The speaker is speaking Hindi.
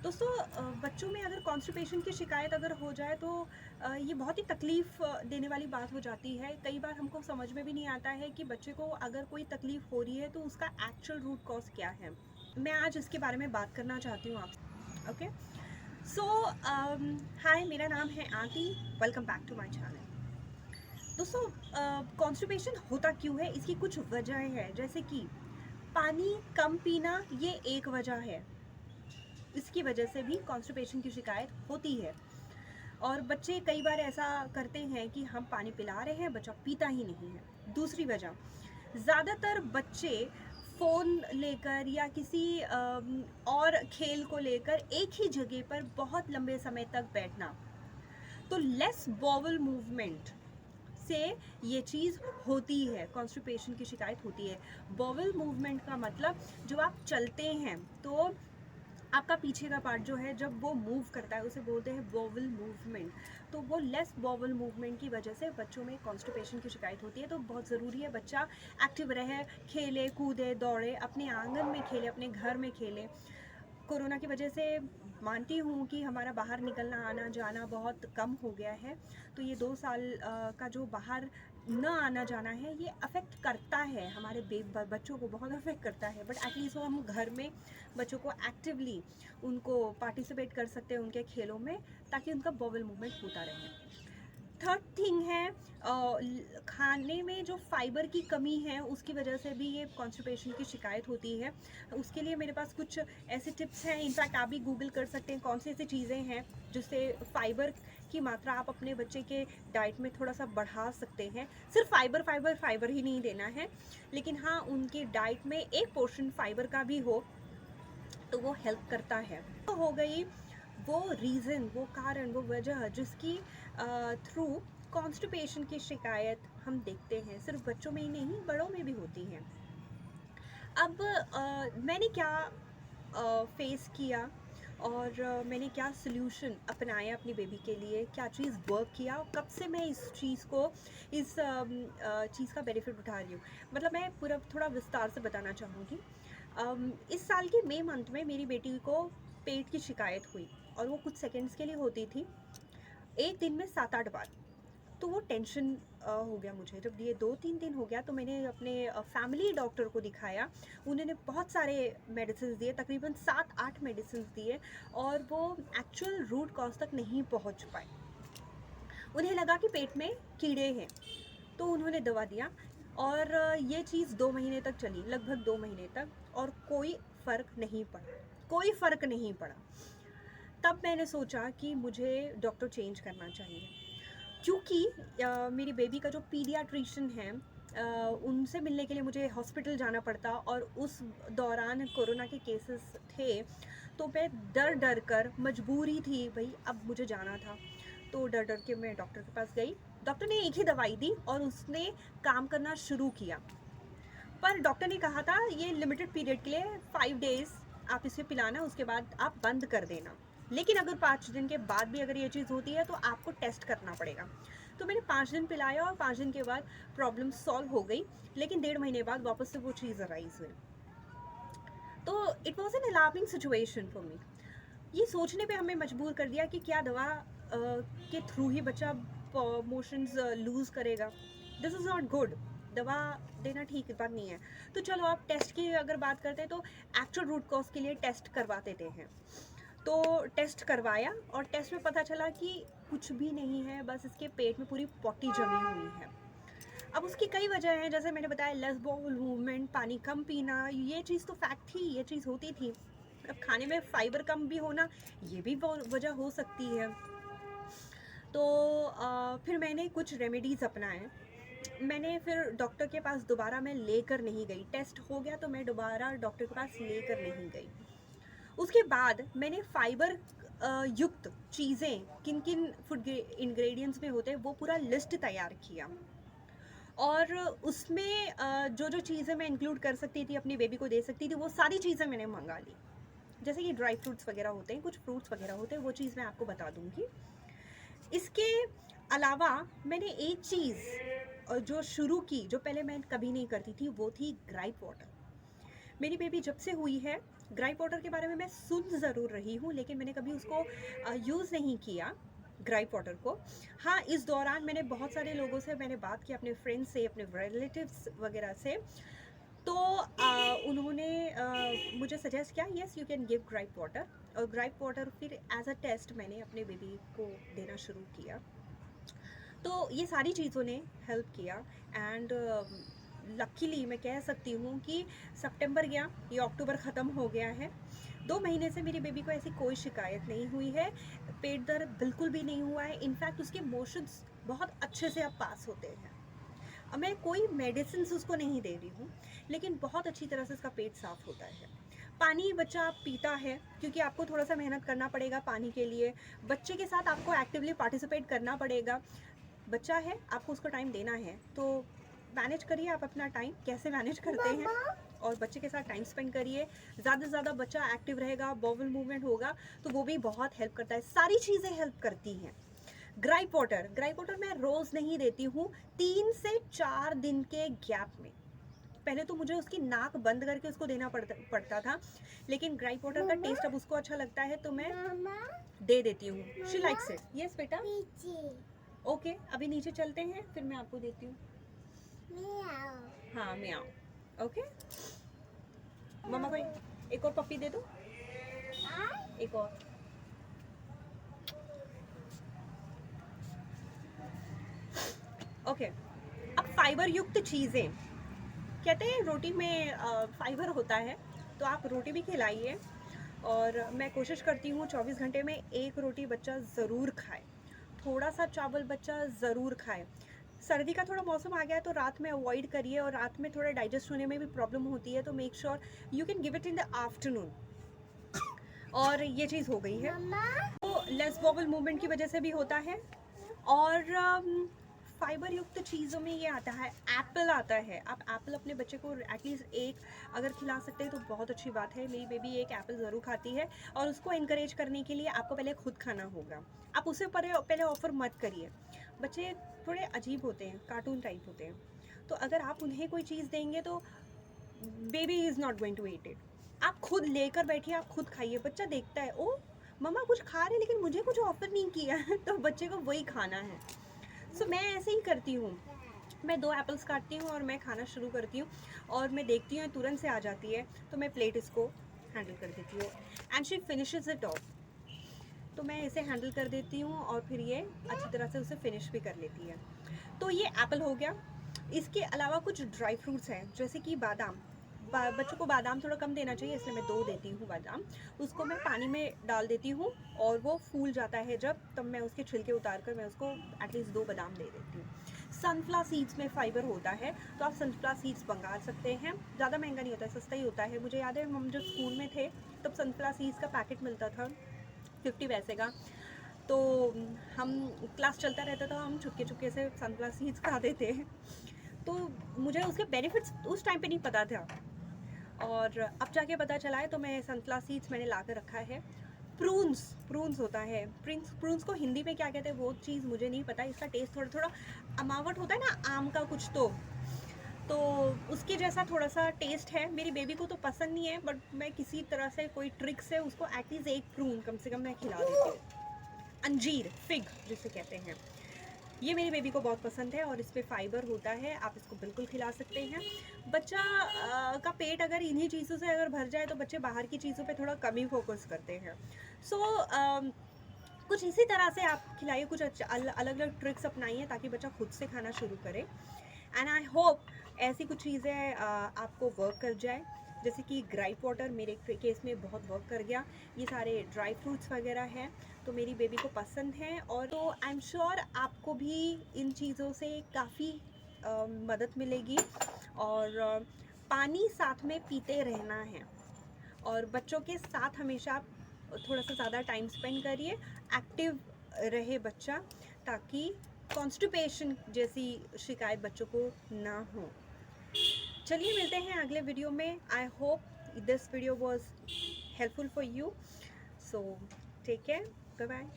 दोस्तों बच्चों में अगर कॉन्स्टिपेशन की शिकायत अगर हो जाए तो ये बहुत ही तकलीफ़ देने वाली बात हो जाती है। कई बार हमको समझ में भी नहीं आता है कि बच्चे को अगर कोई तकलीफ़ हो रही है तो उसका एक्चुअल रूट कॉज़ क्या है। मैं आज इसके बारे में बात करना चाहती हूँ आपसे। ओके। सो हाय, मेरा नाम है Aarti. Welcome back to my channel. दोस्तों कॉन्स्टिपेशन होता क्यों है, इसकी कुछ वजह है, जैसे कि पानी कम पीना, ये एक वजह है। इसकी वजह से भी कॉन्स्टिपेशन की शिकायत होती है। और बच्चे कई बार ऐसा करते हैं कि हम पानी पिला रहे हैं, बच्चा पीता ही नहीं है। दूसरी वजह, ज़्यादातर बच्चे फ़ोन लेकर या किसी और खेल को लेकर एक ही जगह पर बहुत लंबे समय तक बैठना, तो लेस बॉवल मूवमेंट से ये चीज़ होती है, कॉन्स्टिपेशन की शिकायत होती है। बॉवल मूवमेंट का मतलब, जब आप चलते हैं तो आपका पीछे का पार्ट जो है जब वो मूव करता है उसे बोलते हैं बॉवल मूवमेंट। तो वो लेस बॉवल मूवमेंट की वजह से बच्चों में कॉन्स्टिपेशन की शिकायत होती है। तो बहुत ज़रूरी है बच्चा एक्टिव रहे, खेले कूदे दौड़े, अपने आंगन में खेले, अपने घर में खेले। कोरोना की वजह से मानती हूँ कि हमारा बाहर निकलना आना जाना बहुत कम हो गया है। तो ये 2 साल का जो बाहर न आना जाना है, ये अफ़ेक्ट करता है हमारे बच्चों को, बहुत अफ़ेक्ट करता है। बट एटलीस्ट वो हम घर में बच्चों को एक्टिवली उनको पार्टिसिपेट कर सकते हैं उनके खेलों में, ताकि उनका बॉवल मूवमेंट होता रहे। थर्ड थिंग है, खाने में जो फाइबर की कमी है उसकी वजह से भी ये कॉन्स्टिपेशन की शिकायत होती है। उसके लिए मेरे पास कुछ ऐसे टिप्स हैं, इनफैक्ट आप भी गूगल कर सकते हैं कौन सी ऐसी चीज़ें हैं जिससे फाइबर की मात्रा आप अपने बच्चे के डाइट में थोड़ा सा बढ़ा सकते हैं। सिर्फ फाइबर फाइबर फाइबर ही नहीं देना है, लेकिन हाँ, उनकी डाइट में एक पोर्शन फाइबर का भी हो तो वो हेल्प करता है। तो हो गई वो रीज़न, वो कारण, वो वजह जिसकी थ्रू कॉन्स्टिपेशन की शिकायत हम देखते हैं। सिर्फ बच्चों में ही नहीं, बड़ों में भी होती है। अब मैंने क्या फेस किया और मैंने क्या सॉल्यूशन अपनाया अपनी बेबी के लिए, क्या चीज़ वर्क किया और कब से मैं इस चीज़ को, इस चीज़ का बेनिफिट उठा रही हूँ। मतलब मैं पूरा थोड़ा विस्तार से बताना चाहूँगी। इस साल के मई मंथ में मेरी बेटी को पेट की शिकायत हुई, और वो कुछ सेकंड्स के लिए होती थी, एक दिन में 7-8 बार। तो वो टेंशन हो गया मुझे। जब ये 2-3 दिन हो गया तो मैंने अपने फैमिली डॉक्टर को दिखाया। उन्होंने बहुत सारे मेडिसिन्स दिए, तकरीबन 7-8 मेडिसिन्स दिए, और वो एक्चुअल रूट कॉज़ तक नहीं पहुँच पाए। उन्हें लगा कि पेट में कीड़े हैं, तो उन्होंने दवा दिया, और ये चीज़ 2 महीने तक चली, लगभग 2 महीने तक, और कोई फ़र्क नहीं पड़ा, कोई फ़र्क नहीं पड़ा। तब मैंने सोचा कि मुझे डॉक्टर चेंज करना चाहिए, क्योंकि मेरी बेबी का जो पीडियाट्रिशियन है, उनसे मिलने के लिए मुझे हॉस्पिटल जाना पड़ता, और उस दौरान कोरोना के केसेस थे। तो मैं डर डर कर, मजबूरी थी भाई, अब मुझे जाना था, तो डर डर के मैं डॉक्टर के पास गई। डॉक्टर ने एक ही दवाई दी और उसने काम करना शुरू किया। पर डॉक्टर ने कहा था ये लिमिटेड पीरियड के लिए 5 डेज आप इसे पिलाना, उसके बाद आप बंद कर देना। लेकिन अगर 5 दिन के बाद भी अगर ये चीज़ होती है तो आपको टेस्ट करना पड़ेगा। तो मैंने 5 दिन पिलाया और 5 दिन के बाद प्रॉब्लम सॉल्व हो गई। लेकिन 1.5 महीने बाद वापस से वो चीज़ अराइज हुई। तो it was an alarming situation for me. ये सोचने पे हमें मजबूर कर दिया कि क्या दवा के थ्रू ही बच्चा मोशंस लूज़ करेगा। This is not good. दवा देना ठीक बात नहीं है। तो चलो, आप टेस्ट की अगर बात करते हैं तो एक्चुअल रूट कॉज के लिए टेस्ट करवा देते हैं। तो टेस्ट करवाया और टेस्ट में पता चला कि कुछ भी नहीं है, बस इसके पेट में पूरी पॉटी जमी हुई है। अब उसकी कई वजह हैं, जैसे मैंने बताया, लेस बाउल मूवमेंट, पानी कम पीना, ये चीज़ तो फैक्ट थी, ये चीज़ होती थी। अब खाने में फाइबर कम भी होना, ये भी वजह हो सकती है। तो फिर मैंने कुछ रेमेडीज़ अपनाए। मैंने फिर डॉक्टर के पास दोबारा मैं लेकर नहीं गई, टेस्ट हो गया तो मैं दोबारा डॉक्टर के पास लेकर नहीं गई। उसके बाद मैंने फाइबर युक्त चीज़ें किन किन फूड इंग्रेडिएंट्स में होते हैं वो पूरा लिस्ट तैयार किया, और उसमें जो जो चीज़ें मैं इंक्लूड कर सकती थी, अपनी बेबी को दे सकती थी, वो सारी चीज़ें मैंने मंगा ली। जैसे कि ड्राई फ्रूट्स वगैरह होते हैं, कुछ फ्रूट्स वगैरह होते हैं, वो चीज़ मैं आपको बता दूंगी। इसके अलावा मैंने एक चीज़ जो शुरू की, जो पहले मैं कभी नहीं करती थी, वो थी ग्राइप वाटर। मेरी बेबी जब से हुई है ग्राई वाटर के बारे में मैं सुन ज़रूर रही हूँ, लेकिन मैंने कभी उसको यूज़ नहीं किया, ग्राई वाटर को। हाँ, इस दौरान मैंने बहुत सारे लोगों से मैंने बात की, अपने फ्रेंड्स से, अपने रिलेटिव्स वगैरह से। तो उन्होंने मुझे सजेस्ट किया, yes you can give gripe water. और ग्राइप वाटर फिर एज अ टेस्ट मैंने अपने बेबी को देना शुरू किया। तो ये सारी चीज़ों ने हेल्प किया। एंड लकीली मैं कह सकती हूँ कि सितंबर गया, ये अक्टूबर ख़त्म हो गया है। 2 महीने से मेरी बेबी को ऐसी कोई शिकायत नहीं हुई है, पेट दर्द बिल्कुल भी नहीं हुआ है। इनफैक्ट उसके मोशंस बहुत अच्छे से अब पास होते हैं। अब मैं कोई मेडिसिन उसको नहीं दे रही हूँ, लेकिन बहुत अच्छी तरह से उसका पेट साफ़ होता है। पानी बच्चा पीता है, क्योंकि आपको थोड़ा सा मेहनत करना पड़ेगा पानी के लिए। बच्चे के साथ आपको एक्टिवली पार्टिसिपेट करना पड़ेगा। बच्चा है, आपको उसको टाइम देना है, तो मैनेज करिए आप अपना टाइम, कैसे मैनेज करते हैं, और बच्चे के साथ टाइम स्पेंड करिए। ज़्यादा से ज़्यादा बच्चा एक्टिव रहेगा, बॉवल मूवमेंट होगा, तो वो भी बहुत हेल्प करता है। सारी चीज़ें हेल्प करती हैं। ग्राइप वाटर मैं रोज़ नहीं देती हूँ, 3 से 4 दिन के गैप में। पहले तो मुझे उसकी नाक बंद करके उसको देना पड़ता था, लेकिन ग्राइप वाटर का टेस्ट अब उसको अच्छा लगता है, तो मैं दे देती हूँ। She likes it. यस बेटा। ओके, अभी नीचे चलते हैं, फिर मैं आपको देती हूँ। हाँ, मैं आऊँ। ओके, मम्मा को एक और पप्पी दे दो, एक और। ओके, अब फाइबर युक्त चीज़ें, कहते हैं रोटी में फाइबर होता है, तो आप रोटी भी खिलाइए। और मैं कोशिश करती हूँ 24 घंटे में 1 रोटी बच्चा ज़रूर खाए, थोड़ा सा चावल बच्चा ज़रूर खाए। सर्दी का थोड़ा मौसम आ गया है, तो रात में अवॉइड करिए, और रात में थोड़ा डाइजेस्ट होने में भी प्रॉब्लम होती है, तो make sure you can give it in the afternoon. और ये चीज़ हो गई है, तो लेस बॉबल मूवमेंट की वजह से भी होता है। और फाइबर युक्त चीज़ों में ये आता है, एप्पल आता है। आप एप्पल अपने बच्चे को एटलीस्ट एक अगर खिला सकते हैं तो बहुत अच्छी बात है। मेरी बेबी एक एप्पल ज़रूर खाती है, और उसको इनकरेज करने के लिए आपको पहले खुद खाना होगा। आप उसे पहले ऑफ़र मत करिए। बच्चे थोड़े अजीब होते हैं, कार्टून टाइप होते हैं, तो अगर आप उन्हें कोई चीज़ देंगे तो baby is not going to eat it. आप खुद लेकर बैठिए, आप खुद खाइए। बच्चा देखता है, ओ मम्मा कुछ खा रहे लेकिन मुझे कुछ ऑफर नहीं किया है, तो बच्चे को वही खाना है। सो मैं ऐसे ही करती हूँ। मैं 2 एप्पल्स काटती हूँ और मैं खाना शुरू करती हूँ, और मैं देखती हूँ तुरंत से आ जाती है, तो मैं प्लेट इसको हैंडल कर देती हूँ, and she finishes it of. तो मैं इसे हैंडल कर देती हूँ, और फिर ये अच्छी तरह से उसे फिनिश भी कर लेती है। तो ये एप्पल हो गया। इसके अलावा कुछ ड्राई फ्रूट्स हैं, जैसे कि बादाम। बच्चों को बादाम थोड़ा कम देना चाहिए, इसलिए मैं 2 देती हूँ बादाम। उसको मैं पानी में डाल देती हूँ, और वो फूल जाता है जब, तब मैं उसके छिलके उतार कर मैं उसको एटलीस्ट 2 बादाम दे देती हूँ। सनफ्लावर सीड्स में फाइबर होता है, तो आप सनफ्लावर सीड्स मंगा सकते हैं। ज़्यादा महंगा नहीं होता है, सस्ता ही होता है। मुझे याद है हम जब स्कूल में थे तब सनफ्लावर सीड्स का पैकेट मिलता था 50 पैसे का। तो हम क्लास चलता रहता था, हम चुपके चुपके से सनफ्लावर सीड्स खाते थे। तो मुझे उसके बेनिफिट्स उस टाइम पे नहीं पता था, और अब जाके पता चला है। तो मैं सनफ्लावर सीड्स मैंने ला कर रखा है। प्रून्स प्रून्स होता है, प्रून्स को हिंदी में क्या कहते हैं वो चीज़ मुझे नहीं पता। इसका टेस्ट थोड़ा थोड़ा अमावट होता है ना, आम का कुछ, तो उसके जैसा थोड़ा सा टेस्ट है। मेरी बेबी को तो पसंद नहीं है, बट मैं किसी तरह से कोई ट्रिक से उसको एटलीस्ट 1 प्रून कम से कम मैं खिला देती हूँ। अंजीर, फिग जिसे कहते हैं, ये मेरी बेबी को बहुत पसंद है, और इस पे फाइबर होता है, आप इसको बिल्कुल खिला सकते हैं। बच्चा का पेट अगर इन्हीं चीज़ों से अगर भर जाए, तो बच्चे बाहर की चीज़ों पे थोड़ा कम ही फोकस करते हैं। सो कुछ इसी तरह से आप खिलाइए, कुछ अलग अलग ट्रिक्स अपनाइए, ताकि बच्चा खुद से खाना शुरू करे। एंड आई होप ऐसी कुछ चीज़ें आपको वर्क कर जाए, जैसे कि ग्राइप वाटर मेरे केस में बहुत वर्क कर गया। ये सारे ड्राई फ्रूट्स वगैरह हैं, तो मेरी बेबी को पसंद है, और तो आई एम श्योर आपको भी इन चीज़ों से काफ़ी मदद मिलेगी। और पानी साथ में पीते रहना है, और बच्चों के साथ हमेशा आप थोड़ा सा ज़्यादा टाइम स्पेंड करिए, एक्टिव रहे बच्चा, ताकि कॉन्स्टिपेशन जैसी शिकायत बच्चों को ना हो। चलिए मिलते हैं अगले वीडियो में। I hope this video was helpful for you. So take care, bye bye.